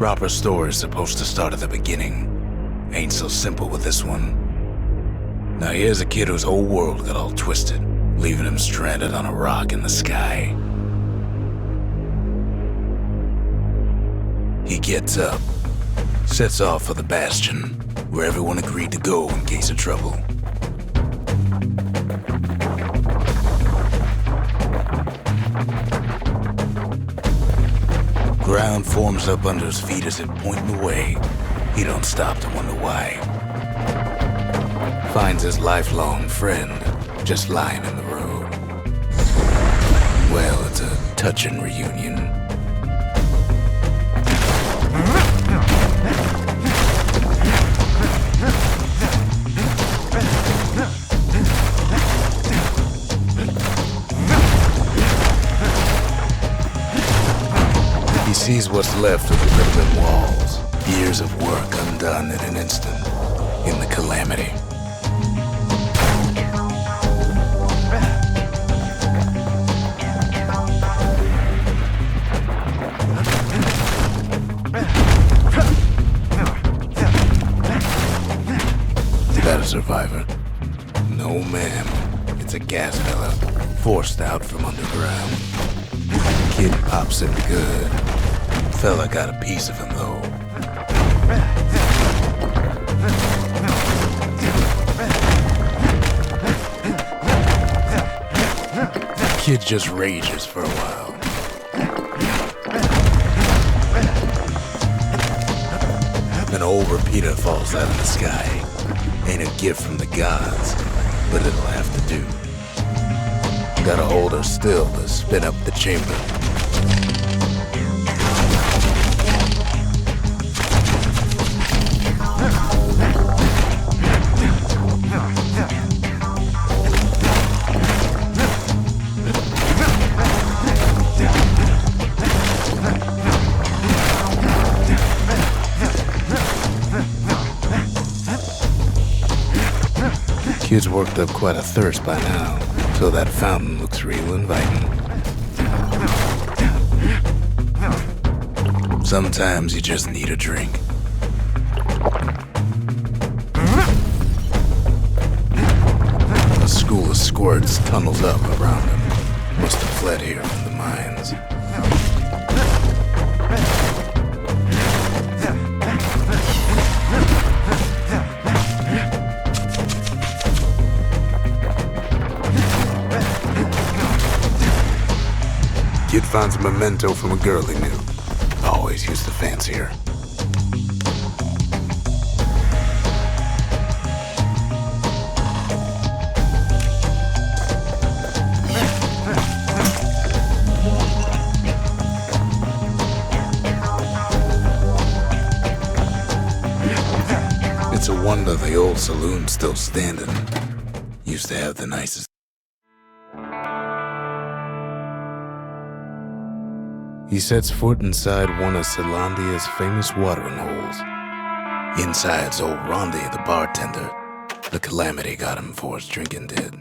Proper story's supposed to start at the beginning. Ain't so simple with this one. Now here's a kid whose whole world got all twisted, leaving him stranded on a rock in the sky. He gets up, sets off for the Bastion, where everyone agreed to go in case of trouble. Ground forms up under his feet as if pointing away. He don't stop to wonder why. Finds his lifelong friend just lying in the road. Well, it's a touching reunion. He sees what's left of the riveted walls, years of work undone in an instant, in the calamity. Is that a survivor? No, ma'am. It's a gas fella, forced out from underground. Kid pops him good. Fella got a piece of him, though. Kid just rages for a while. An old repeater falls out of the sky. Ain't a gift from the gods, but it'll have to do. Gotta hold her still to spin up the chamber. Kid's worked up quite a thirst by now, so that fountain looks real inviting. Sometimes you just need a drink. A school of squirts tunnels up around him. Must have fled here from the mines. Kid finds a memento from a girl he knew. Always used to fancy her. It's a wonder the old saloon's still standing. Used to have the nicest. He sets foot inside one of Celandia's famous watering holes. Inside's old Rondi, the bartender. The calamity got him before his drinking did.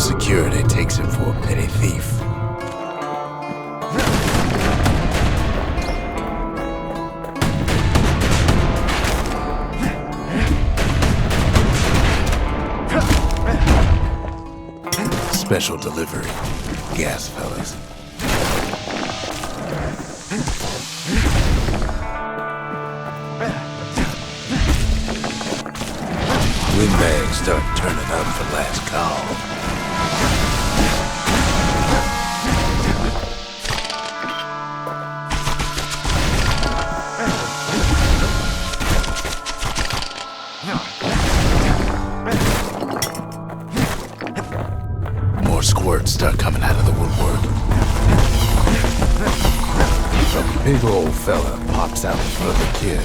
security takes him for a petty thief. Special delivery, gas fellas. Windbags start turning up for last call. More squirts start coming out of the woodwork. A big old fella pops out in front of the kid.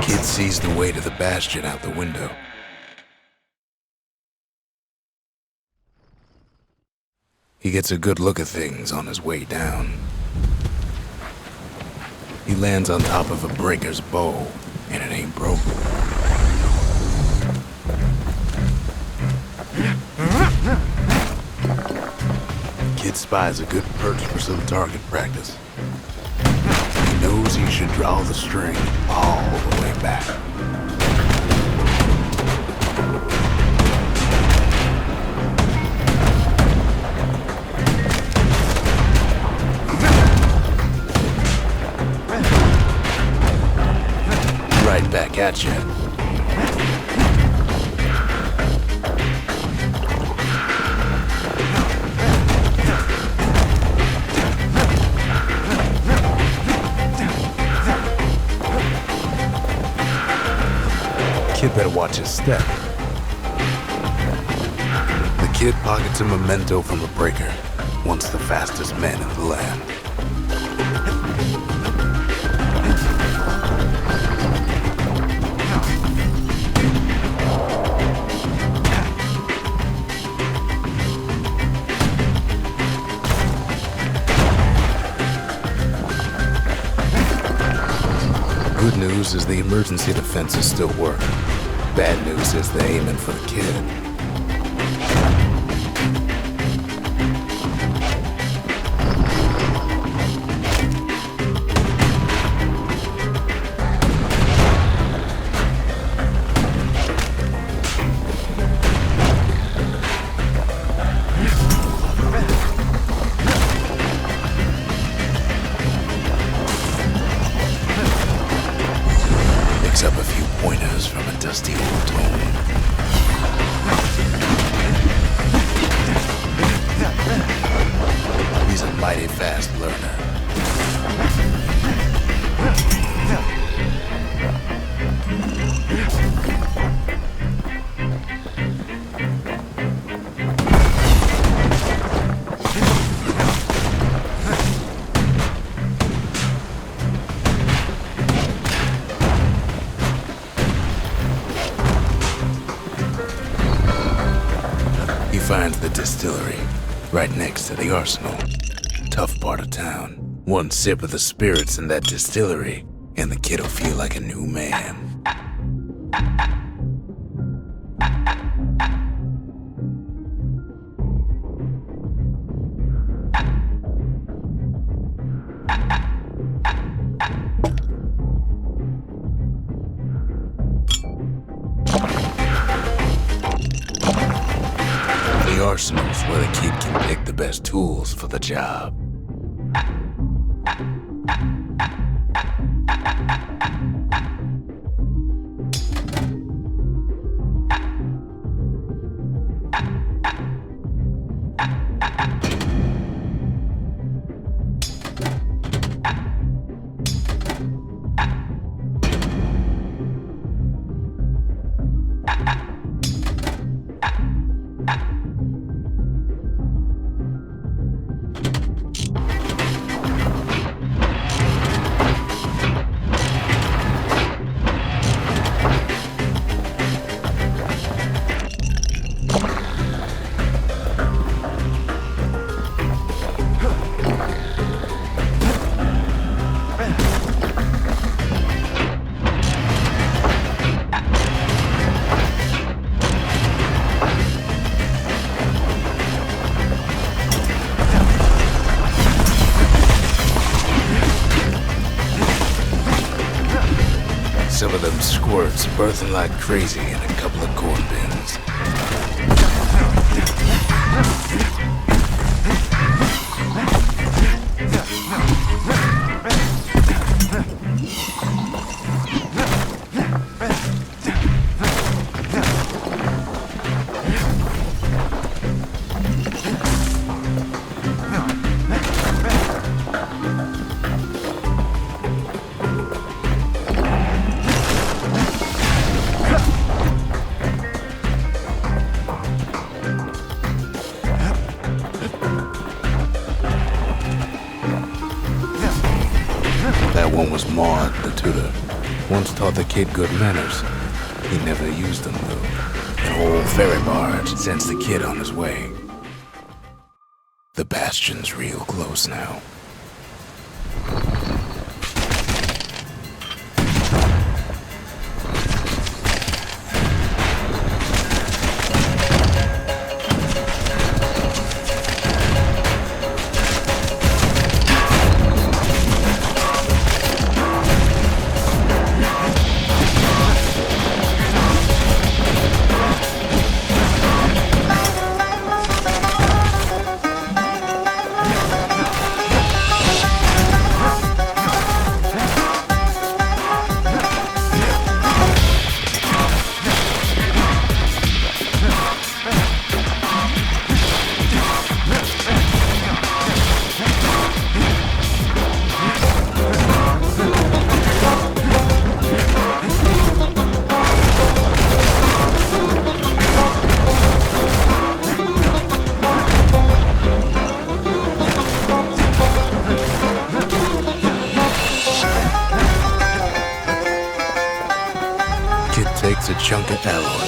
Kid sees the way to the Bastion out the window. He gets a good look at things on his way down. He lands on top of a breaker's bow, and it ain't broke. Kid spies a good perch for some target practice. He knows he should draw the string all the way back. Right back at you. Kid better watch his step. The kid pockets a memento from a breaker, once the fastest man in the land. Good news is the emergency defenses still work. Bad news is they're aiming for the kid. Picks up a few pointers from a dusty old tome. He's a mighty fast learner. He finds the distillery, right next to the arsenal. Tough part of town. One sip of the spirits in that distillery, and the kid'll feel like a new man. The arsenal's where the kid can pick the best tools for the job. of them squirts birthing like crazy in a couple of corn bins. That one was Maud, the tutor. Once taught the kid good manners. He never used them, though. An old ferry barge sends the kid on his way. The Bastion's real close now. Takes a chunk of alloy.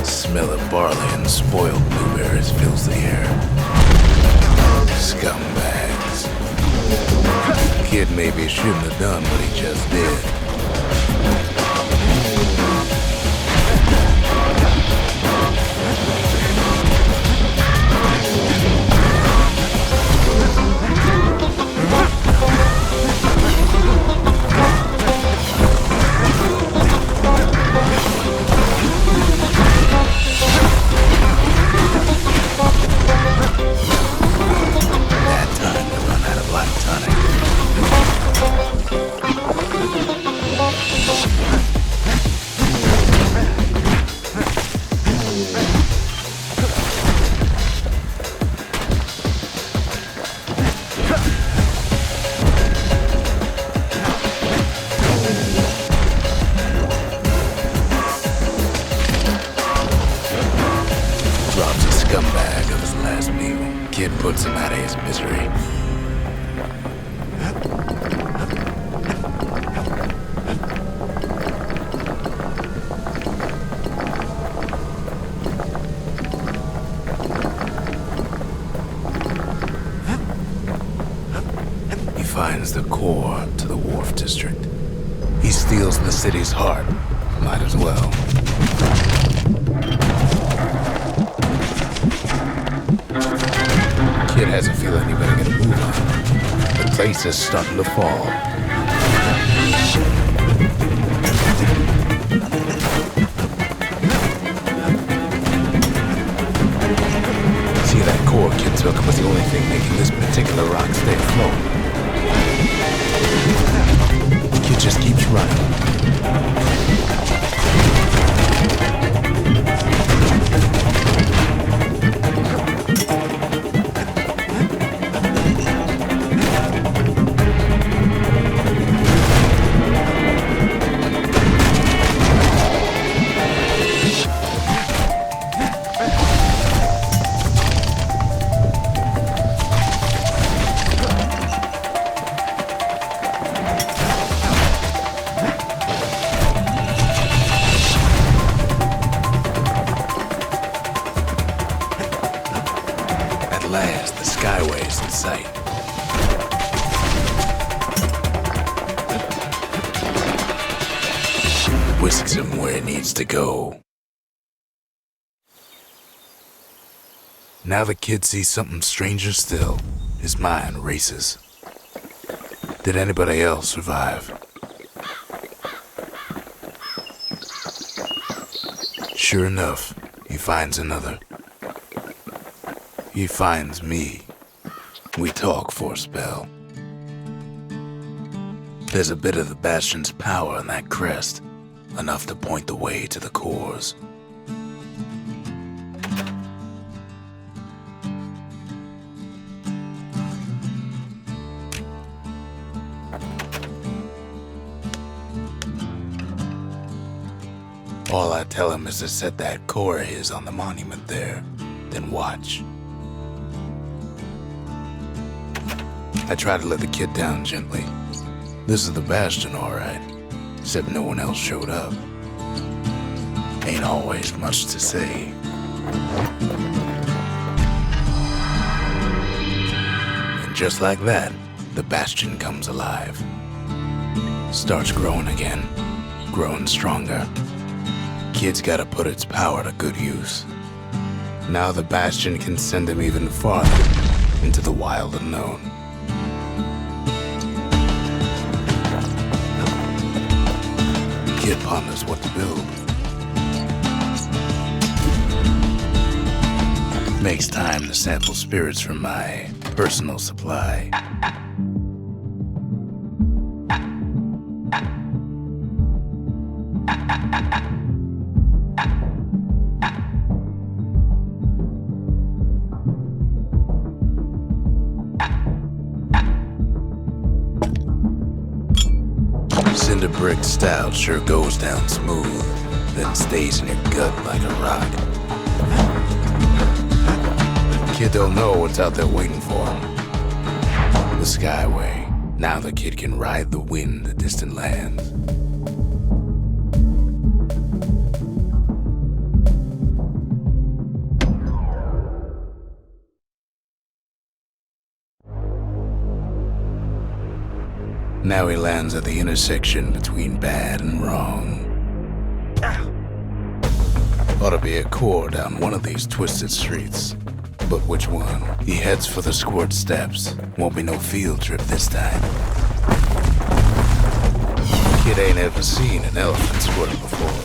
Smell of barley and spoiled blueberries fills the air. Scumbags. Kid maybe shouldn't have done what he just did. Robs a scumbag of his last meal. Kid puts him out of his misery. He finds the core to the Wharf District. He steals the city's heart. Might as well. Kid has a feeling he better get a move on. The place is starting to fall. See, that core Kid took was the only thing making this particular rock stay afloat. Kid just keeps running. At last, the Skyway's in sight. Whisks him where he needs to go. Now the kid sees something stranger still. His mind races. Did anybody else survive? Sure enough, he finds another. He finds me. We talk for a spell. There's a bit of the Bastion's power in that crest, enough to point the way to the cores. All I tell him is to set that core of his on the monument there, then watch. I try to let the kid down gently. This is the Bastion, all right, except no one else showed up. Ain't always much to say. And just like that, the Bastion comes alive. Starts growing again, growing stronger. Kid's gotta put its power to good use. Now the Bastion can send him even farther into the wild unknown. Kid ponders what to build. Makes time to sample spirits from my personal supply. Cinder brick stout sure goes down smooth, then stays in your gut like a rock. Kid don't know what's out there waiting for him. The Skyway. Now the kid can ride the wind to distant lands. Now he lands at the intersection between bad and wrong. Ought to be a core down one of these twisted streets. But which one? He heads for the squirt steps. Won't be no field trip this time. Kid ain't ever seen an elephant squirt before.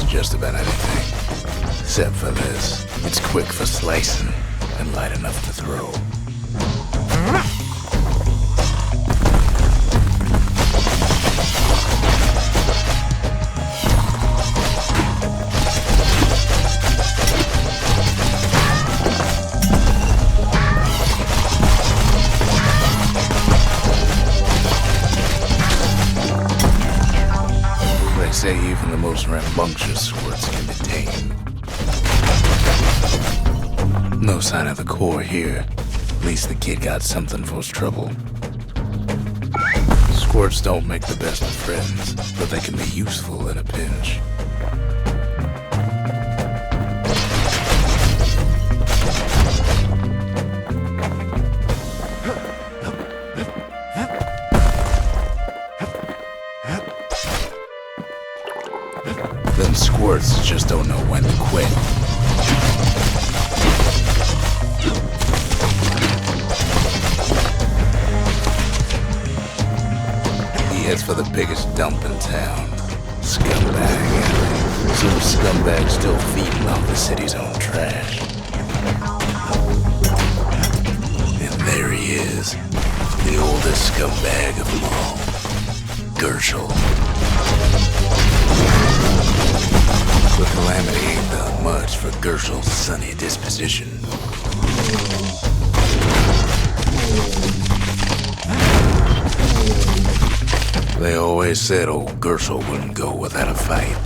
Just about anything. Except for this. It's quick for slicing and light enough to throw. Say even the most rambunctious squirts can be tamed. No sign of the core here. At least the kid got something for his trouble. Squirts don't make the best of friends, but they can be useful in a pinch. Them squirts just don't know when to quit. He heads for the biggest dump in town. Scumbag. Some scumbag still feeding off the city's own trash. And there he is. The oldest scumbag of them all. Gershel. The calamity ain't done much for Gershel's sunny disposition. They always said old Gershel wouldn't go without a fight.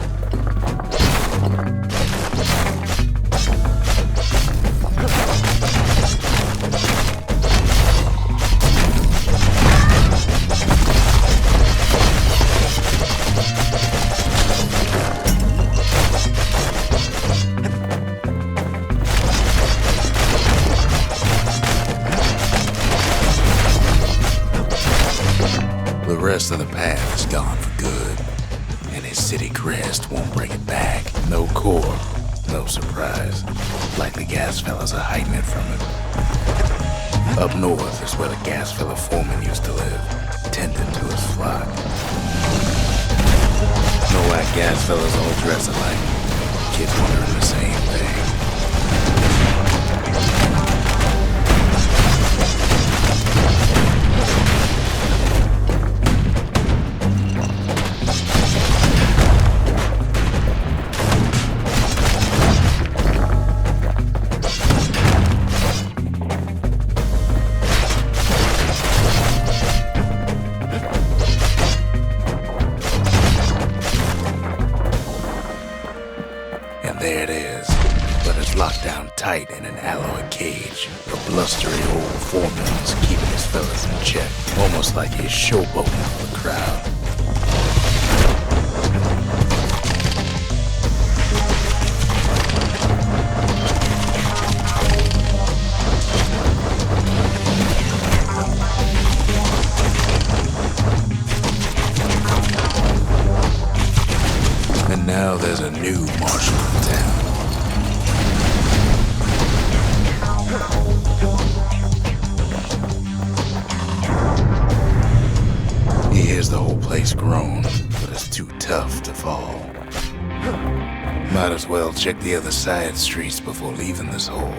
The rest of the path is gone for good, and his city crest won't bring it back. No core, no surprise. Likely gas fellas are hiding it from him. Up north is where the gas fella foreman used to live, tending to his flock. Know why gas fellas all dress alike? Kids wondering the same thing. There it is, but it's locked down tight in an alloy cage. The blustery old foreman's keeping his fellas in check, almost like he's showboating for the crowd. And now there's a new marshal in town. He hears the whole place groan, but it's too tough to fall. Might as well check the other side streets before leaving this hole.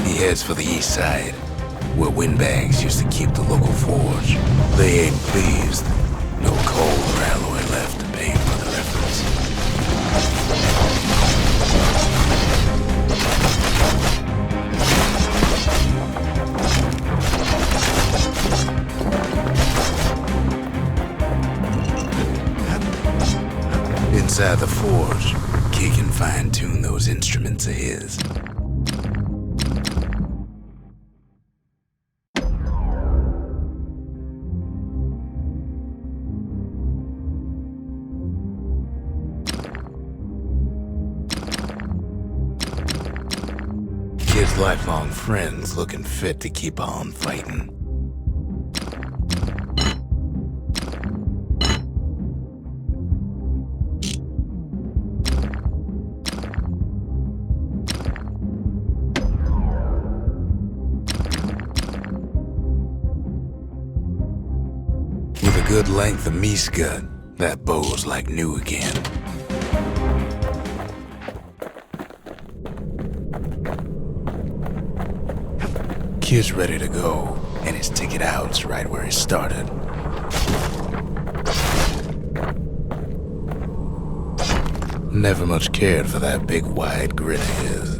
He heads for the east side, where windbags used to keep the local forge. They ain't pleased. No coal or alloy left to pay for the reference. Inside the forge, Key can fine-tune those instruments of his. His lifelong friends looking fit to keep on fighting. With a good length of meat gut, that bow's like new again. Kid's ready to go, and his ticket out's right where he started. Never much cared for that big wide grin of his.